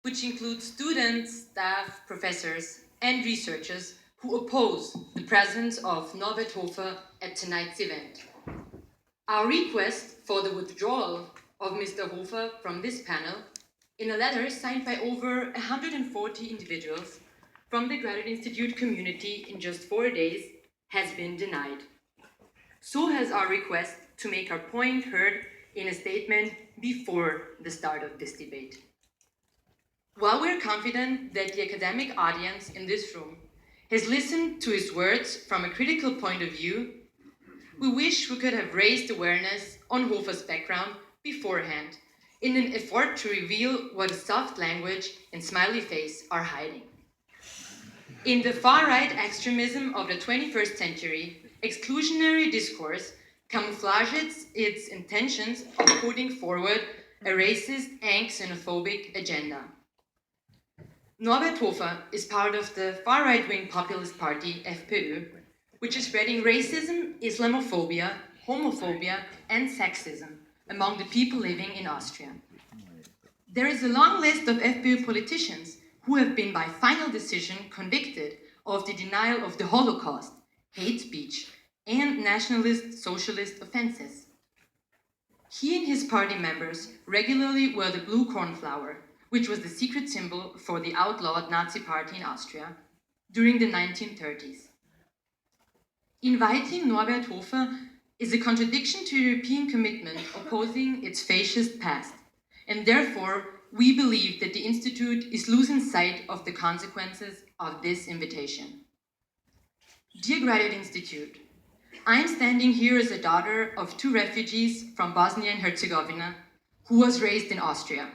which includes students, staff, professors, and researchers who oppose the presence of Norbert Hofer at tonight's event. Our request for the withdrawal of Mr. Hofer from this panel, in a letter signed by over 140 individuals from the Graduate Institute community in just 4 days, has been denied. So has our request to make our point heard in a statement before the start of this debate. While we're confident that the academic audience in this room has listened to his words from a critical point of view, we wish we could have raised awareness on Hofer's background beforehand in an effort to reveal what a soft language and smiley face are hiding. In the far-right extremism of the 21st century, exclusionary discourse camouflages its intentions of putting forward a racist and xenophobic agenda. Norbert Hofer is part of the far-right-wing populist party FPÖ, which is spreading racism, Islamophobia, homophobia, and sexism among the people living in Austria. There is a long list of FPÖ politicians who have been by final decision convicted of the denial of the Holocaust, hate speech, and nationalist socialist offenses. He and his party members regularly wear the blue cornflower, which was the secret symbol for the outlawed Nazi party in Austria during the 1930s. Inviting Norbert Hofer is a contradiction to European commitment opposing its fascist past, and therefore we believe that the Institute is losing sight of the consequences of this invitation. Dear Graduate Institute, I am standing here as a daughter of 2 refugees from Bosnia and Herzegovina who was raised in Austria.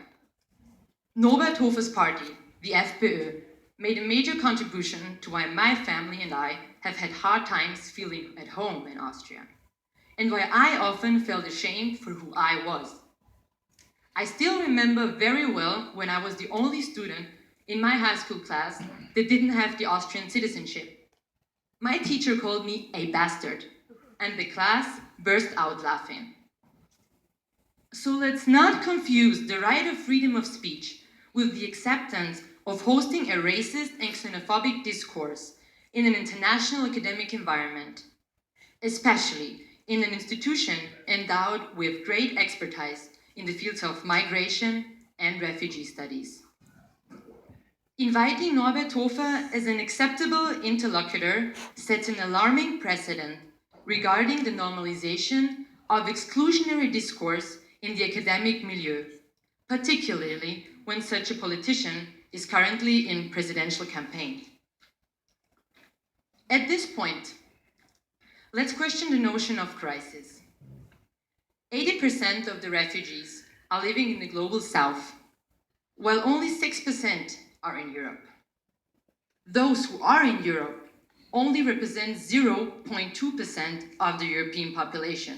Norbert Hofer's party, the FPÖ, made a major contribution to why my family and I have had hard times feeling at home in Austria, and why I often felt ashamed for who I was. I still remember very well when I was the only student in my high school class that didn't have the Austrian citizenship. My teacher called me a bastard, and the class burst out laughing. So let's not confuse the right of freedom of speech with the acceptance of hosting a racist and xenophobic discourse in an international academic environment, especially in an institution endowed with great expertise in the fields of migration and refugee studies. Inviting Norbert Hofer as an acceptable interlocutor sets an alarming precedent regarding the normalization of exclusionary discourse in the academic milieu, particularly when such a politician is currently in presidential campaign. At this point, let's question the notion of crisis. 80% of the refugees are living in the global south, while only 6% are in Europe. Those who are in Europe only represent 0.2% of the European population.